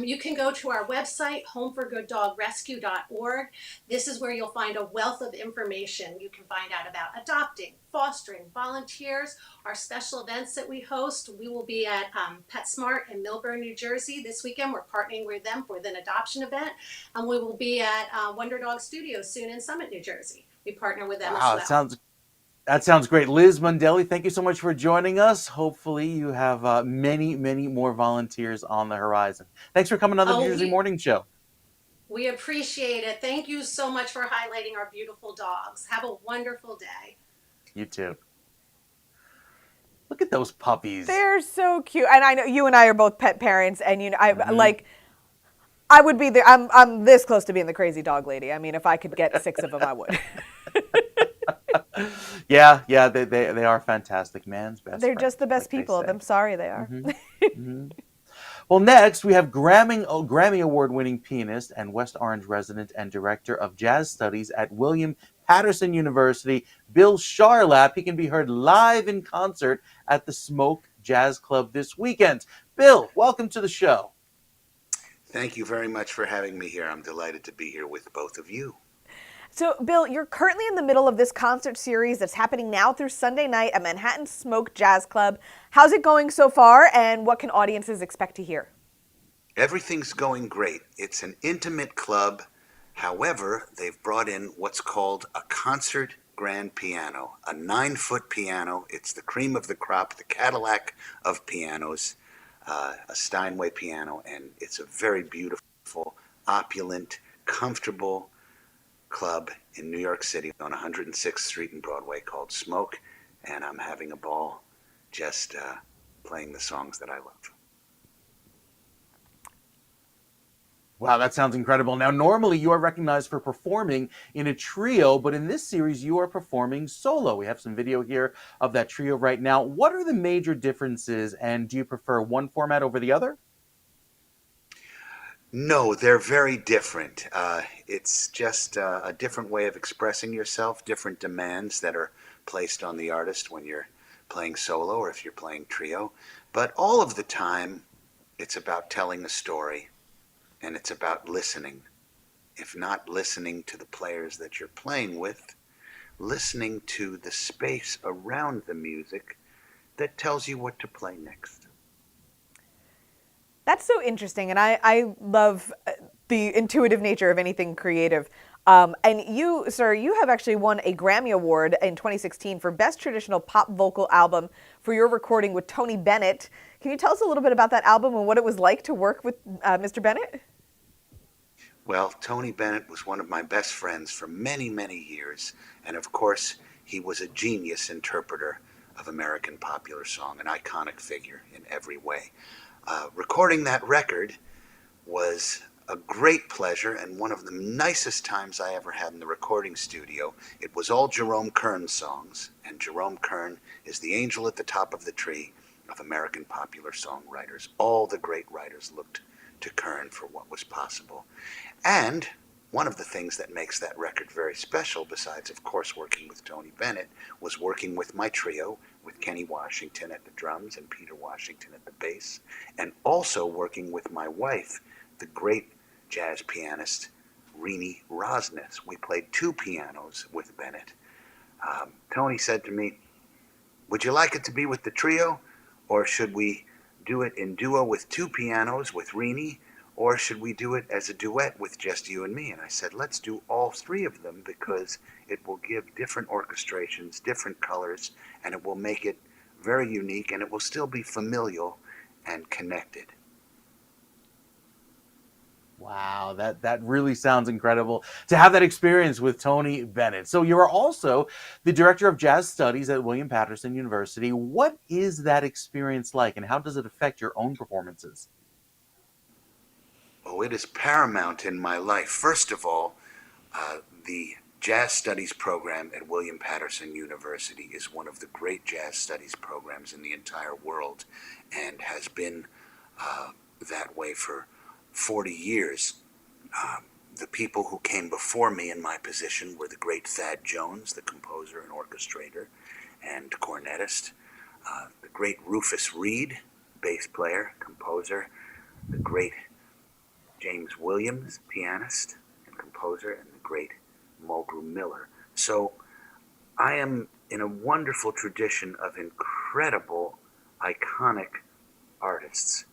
You can go to our website, homeforgooddogrescue.org. This is where you'll find a wealth of information. You can find out about adopting, fostering, volunteers, our special events that we host. We will be at PetSmart in Millburn, New Jersey this weekend. We're partnering with them for an adoption event. And we will be at Wonder Dog Studios soon in Summit, New Jersey. We partner with them as well.
That sounds great. Liz Mondelli, thank you so much for joining us. Hopefully you have many, many more volunteers on the horizon. Thanks for coming on the New Jersey Morning Show.
We appreciate it. Thank you so much for highlighting our beautiful dogs. Have a wonderful day.
You too. Look at those puppies.
They're so cute. And I know you and I are both pet parents, and I would be I'm this close to being the crazy dog lady. I mean, if I could get 6 of them, I would.
Yeah, they are fantastic. Man's best.
They're just the best people. I'm sorry they are.
Well, next we have Grammy Award-winning pianist and West Orange resident and director of jazz studies at William Patterson University, Bill Charlap. He can be heard live in concert at the Smoke Jazz Club this weekend. Bill, welcome to the show.
Thank you very much for having me here. I'm delighted to be here with both of you.
So, Bill, you're currently in the middle of this concert series that's happening now through Sunday night at Manhattan Smoke Jazz Club. How's it going so far, and what can audiences expect to hear?
Everything's going great. It's an intimate club. However, they've brought in what's called a concert grand piano, a 9-foot piano. It's the cream of the crop, the Cadillac of pianos, a Steinway piano, and it's a very beautiful, opulent, comfortable club in New York City on 106th Street and Broadway called Smoke, and I'm having a ball just playing the songs that I love.
Wow, that sounds incredible. Now, normally you are recognized for performing in a trio, but in this series you are performing solo. We have some video here of that trio right now. What are the major differences, and do you prefer one format over the other?
No, they're very different. It's just a different way of expressing yourself, different demands that are placed on the artist when you're playing solo or if you're playing trio. But all of the time, it's about telling a story, and it's about listening. If not listening to the players that you're playing with, listening to the space around the music that tells you what to play next.
That's so interesting, and I love the intuitive nature of anything creative. And you, sir, you have actually won a Grammy Award in 2016 for Best Traditional Pop Vocal Album for your recording with Tony Bennett. Can you tell us a little bit about that album and what it was like to work with Mr. Bennett?
Well, Tony Bennett was one of my best friends for many, many years, and of course, he was a genius interpreter of American popular song, an iconic figure in every way. Recording that record was a great pleasure and one of the nicest times I ever had in the recording studio. It was all Jerome Kern's songs, and Jerome Kern is the angel at the top of the tree of American popular songwriters. All the great writers looked to Kern for what was possible. And one of the things that makes that record very special, besides, of course, working with Tony Bennett, was working with my trio, with Kenny Washington at the drums and Peter Washington at the bass, and also working with my wife, the great jazz pianist, Rini Rosnes. We played 2 pianos with Bennett. Tony said to me, "Would you like it to be with the trio, or should we do it in duo with 2 pianos with Rini, or should we do it as a duet with just you and me?" And I said, let's do all 3 of them, because it will give different orchestrations, different colors, and it will make it very unique, and it will still be familial and connected.
Wow, that really sounds incredible to have that experience with Tony Bennett. So you are also the director of jazz studies at William Patterson University. What is that experience like, and how does it affect your own performances?
Oh, it is paramount in my life. First of all, the Jazz Studies program at William Patterson University is one of the great jazz studies programs in the entire world, and has been that way for 40 years. The people who came before me in my position were the great Thad Jones, the composer and orchestrator and cornetist, the great Rufus Reed, bass player, composer, the great James Williams, pianist and composer, and the great Mulgrew Miller. So I am in a wonderful tradition of incredible, iconic artists.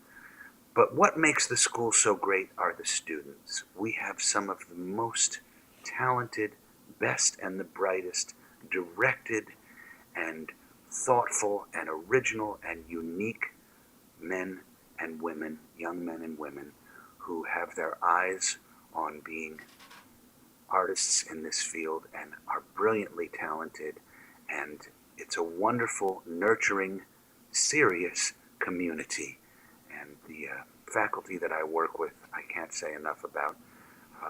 But what makes the school so great are the students. We have some of the most talented, best and the brightest, directed and thoughtful and original and unique men and women, young men and women, who have their eyes on being artists in this field and are brilliantly talented. And it's a wonderful, nurturing, serious community. And the faculty that I work with, I can't say enough about,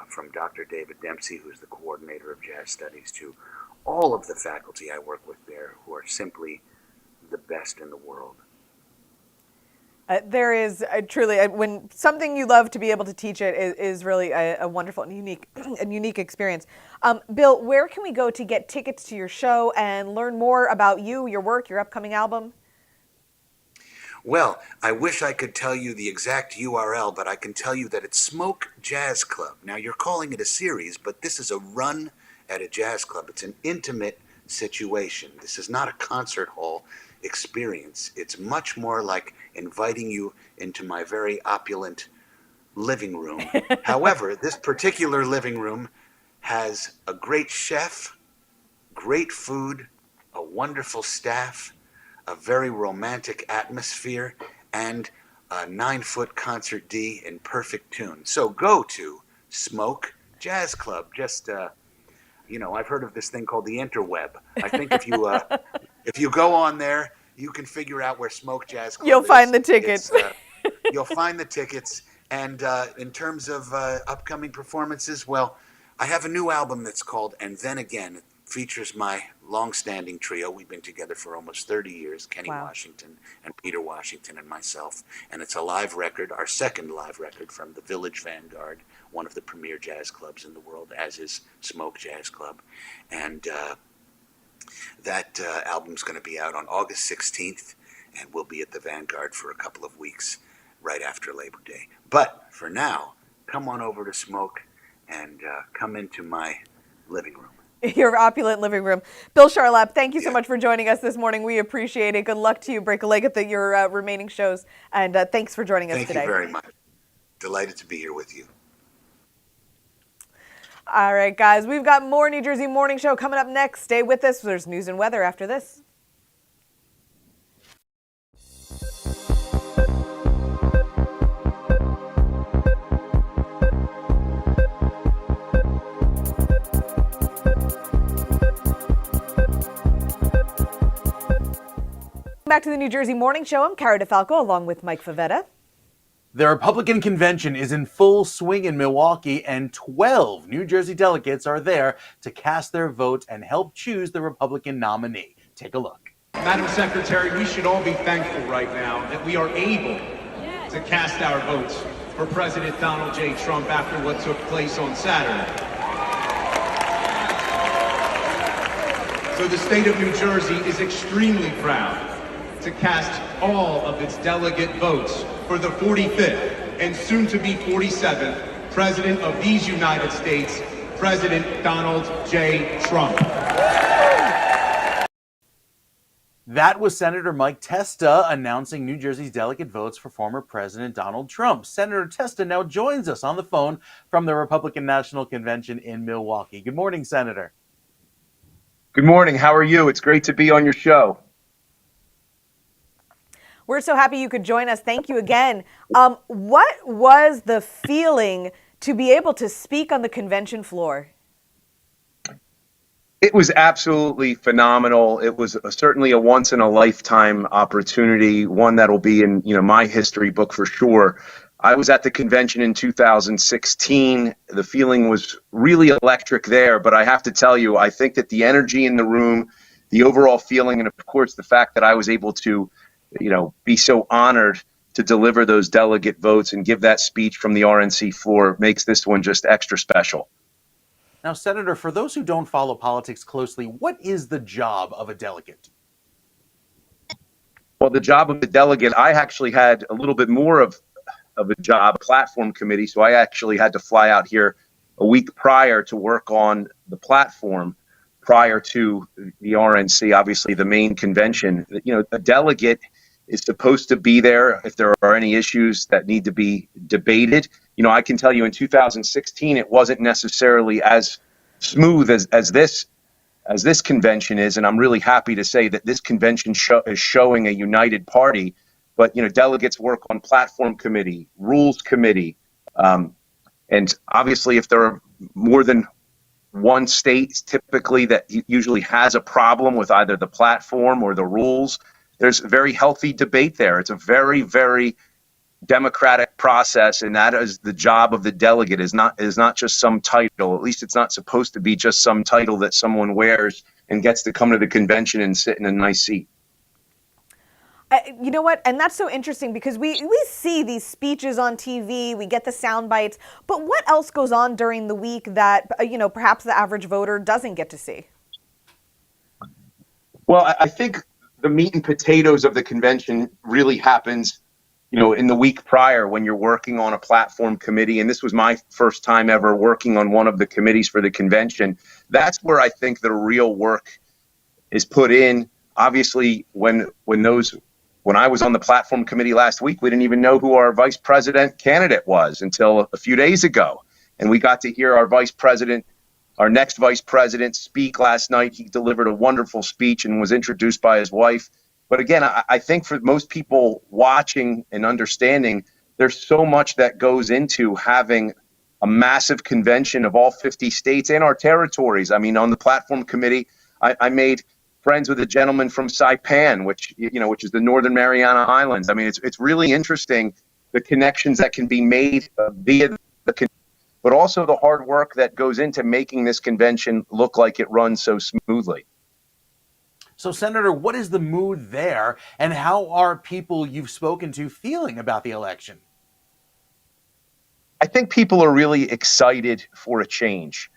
from Dr. David Dempsey, who's the coordinator of jazz studies, to all of the faculty I work with there, who are simply the best in the world.
There is truly, when something you love, to be able to teach it is really a wonderful and unique experience. Bill, where can we go to get tickets to your show and learn more about you, your work, your upcoming album?
Well, I wish I could tell you the exact URL, but I can tell you that it's Smoke Jazz Club. Now, you're calling it a series, but this is a run at a jazz club. It's an intimate situation. This is not a concert hall experience. It's much more like inviting you into my very opulent living room. However, this particular living room has a great chef, great food, a wonderful staff, a very romantic atmosphere, and a 9-foot concert D in perfect tune. So go to Smoke Jazz Club. Just, I've heard of this thing called the interweb. I think if you go on there, you can figure out where Smoke Jazz Club is.
You'll find the tickets.
You'll find the tickets. And in terms of upcoming performances, well, I have a new album that's called And Then Again. It features my long-standing trio. We've been together for almost 30 years, Kenny Washington and Peter Washington and myself. And it's a live record, our second live record from the Village Vanguard, one of the premier jazz clubs in the world, as is Smoke Jazz Club. And that album's going to be out on August 16th, and we'll be at the Vanguard for a couple of weeks right after Labor Day. But for now, come on over to Smoke and come into my living room.
Your opulent living room. Bill Charlap, thank you so much for joining us this morning. We appreciate it. Good luck to you. Break a leg at your remaining shows. And thanks for joining us today.
Thank you very much. Delighted to be here with you.
All right, guys. We've got more New Jersey Morning Show coming up next. Stay with us. There's news and weather after this. Back to the New Jersey Morning Show. I'm Cara Falco along with Mike Favetta.
The Republican convention is in full swing in Milwaukee, and 12 New Jersey delegates are there to cast their vote and help choose the Republican nominee. Take a look.
Madam Secretary, we should all be thankful right now that we are able to cast our votes for President Donald J. Trump after what took place on Saturday. So the state of New Jersey is extremely proud to cast all of its delegate votes for the 45th and soon to be 47th President of these United States, President Donald J. Trump.
That was Senator Mike Testa announcing New Jersey's delegate votes for former President Donald Trump. Senator Testa now joins us on the phone from the Republican National Convention in Milwaukee. Good morning, Senator.
Good morning. How are you? It's great to be on your show.
We're so happy you could join us. Thank you again. What was the feeling to be able to speak on the convention floor?
It was absolutely phenomenal. It was certainly a once-in-a-lifetime opportunity, one that'll be in my history book for sure. I was at the convention in 2016. The feeling was really electric there, but I have to tell you, I think that the energy in the room, the overall feeling, and of course the fact that I was able to be so honored to deliver those delegate votes and give that speech from the RNC floor makes this one just extra special.
Now, Senator, for those who don't follow politics closely, what is the job of a delegate?
Well, the job of the delegate, I actually had a little bit more of a job, platform committee, so I actually had to fly out here a week prior to work on the platform prior to the RNC, obviously the main convention. A delegate is supposed to be there if there are any issues that need to be debated. I can tell you in 2016, it wasn't necessarily as smooth as this convention is, and I'm really happy to say that this convention is showing a united party. But delegates work on platform committee, rules committee, and obviously if there are more than one state typically that usually has a problem with either the platform or the rules, there's very healthy debate there. It's a very, very democratic process, and that is the job of the delegate. Is not just some title. At least it's not supposed to be just some title that someone wears and gets to come to the convention and sit in a nice seat.
You know what? And that's so interesting because we see these speeches on TV, we get the sound bites, but what else goes on during the week that, perhaps the average voter doesn't get to see?
Well, I think the meat and potatoes of the convention really happens, in the week prior when you're working on a platform committee. And this was my first time ever working on one of the committees for the convention. That's where I think the real work is put in. Obviously, when I was on the platform committee last week, we didn't even know who our vice president candidate was until a few days ago. And we got to hear our vice president our next vice president speak last night. He delivered a wonderful speech and was introduced by his wife. But again, I think for most people watching and understanding, there's so much that goes into having a massive convention of all 50 states and our territories. I mean, on the platform committee, I made friends with a gentleman from Saipan, which is the Northern Mariana Islands. I mean, it's really interesting, the connections that can be made via but also the hard work that goes into making this convention look like it runs so smoothly.
So, Senator, what is the mood there, and how are people you've spoken to feeling about the election?
I think people are really excited for a change.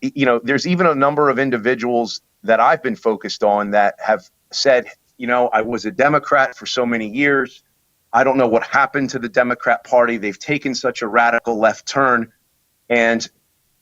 There's even a number of individuals that I've been focused on that have said, I was a Democrat for so many years. I don't know what happened to the Democrat Party. They've taken such a radical left turn. And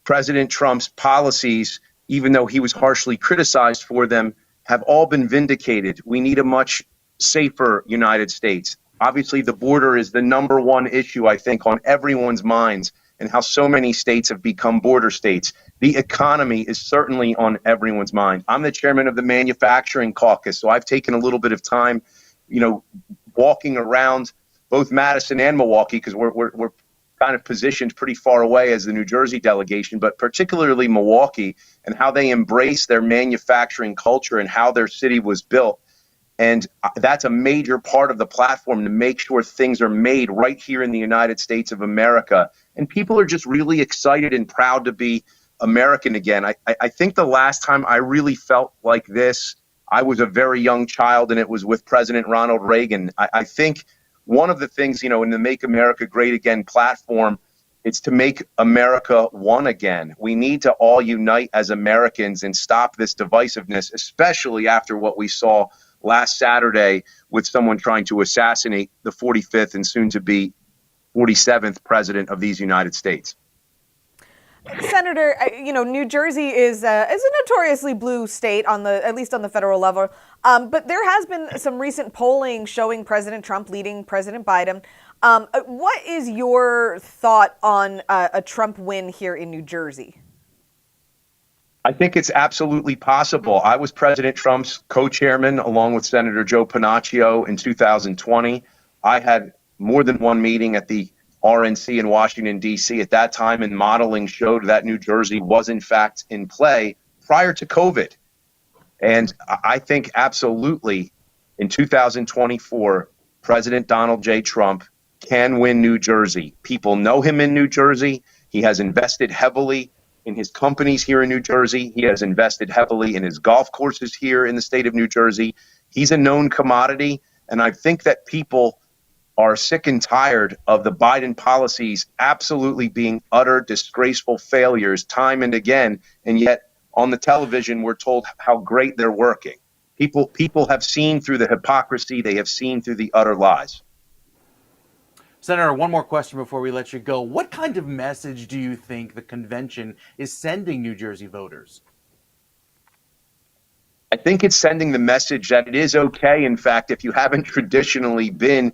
President Trump's policies, even though he was harshly criticized for them, have all been vindicated. We need a much safer United States. Obviously, the border is the number one issue, I think, on everyone's minds, and how so many states have become border states. The economy is certainly on everyone's mind. I'm the chairman of the Manufacturing Caucus, so I've taken a little bit of time, walking around both Madison and Milwaukee, because we're kind of positioned pretty far away as the New Jersey delegation, but particularly Milwaukee, and how they embrace their manufacturing culture and how their city was built. And that's a major part of the platform, to make sure things are made right here in the United States of America. And people are just really excited and proud to be American again. I think the last time I really felt like this, I was a very young child, and it was with President Ronald Reagan. I think one of the things, in the Make America Great Again platform, it's to make America one again. We need to all unite as Americans and stop this divisiveness, especially after what we saw last Saturday with someone trying to assassinate the 45th and soon to be 47th president of these United States.
Senator, New Jersey is a notoriously blue state, at least on the federal level. But there has been some recent polling showing President Trump leading President Biden. What is your thought on a Trump win here in New Jersey?
I think it's absolutely possible. I was President Trump's co-chairman along with Senator Joe Panaccio in 2020. I had more than one meeting at the RNC in Washington, D.C. at that time, and modeling showed that New Jersey was in fact in play prior to COVID. And I think absolutely in 2024, President Donald J. Trump can win New Jersey. People know him in New Jersey. He has invested heavily in his companies here in New Jersey. He has invested heavily in his golf courses here in the state of New Jersey. He's a known commodity. And I think that people are sick and tired of the Biden policies absolutely being utter disgraceful failures time and again. And yet on the television, we're told how great they're working. People have seen through the hypocrisy. They have seen through the utter lies.
Senator, one more question before we let you go. What kind of message do you think the convention is sending New Jersey voters?
I think it's sending the message that it is okay. In fact, if you haven't traditionally been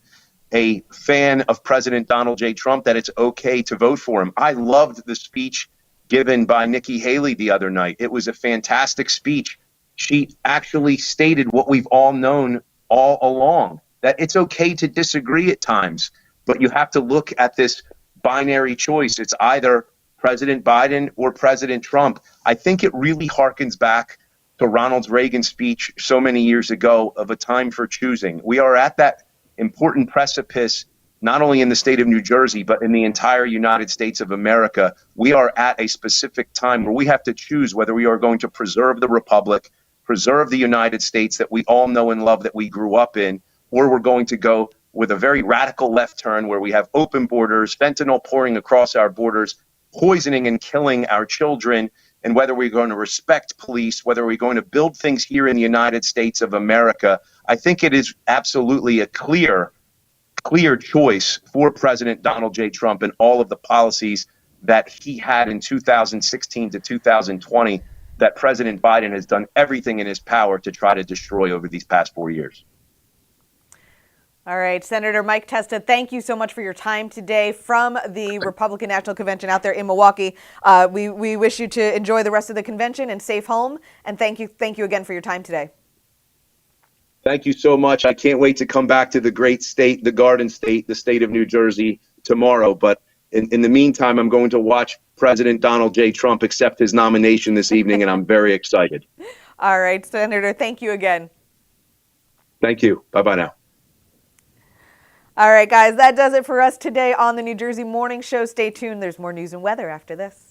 a fan of President Donald J. Trump, that it's okay to vote for him. I loved the speech given by Nikki Haley the other night. It was a fantastic speech. She actually stated what we've all known all along, that it's okay to disagree at times, but you have to look at this binary choice. It's either President Biden or President Trump. I think it really harkens back to Ronald Reagan's speech so many years ago of a time for choosing. We are at that important precipice, not only in the state of New Jersey, but in the entire United States of America. We are at a specific time where we have to choose whether we are going to preserve the republic, preserve the United States that we all know and love, that we grew up in, or we're going to go with a very radical left turn where we have open borders, fentanyl pouring across our borders, poisoning and killing our children, and whether we're going to respect police, whether we're going to build things here in the United States of America. I think it is absolutely a clear choice for President Donald J. Trump and all of the policies that he had in 2016 to 2020 that President Biden has done everything in his power to try to destroy over these past 4 years.
All right, Senator Mike Testa, thank you so much for your time today from the Republican National Convention out there in Milwaukee. We wish you to enjoy the rest of the convention and safe home. And thank you again for your time today.
Thank you so much. I can't wait to come back to the great state, the Garden State, the state of New Jersey tomorrow. But in the meantime, I'm going to watch President Donald J. Trump accept his nomination this evening, and I'm very excited.
All right, Senator, thank you again.
Thank you. Bye-bye now.
All right, guys, that does it for us today on the New Jersey Morning Show. Stay tuned. There's more news and weather after this.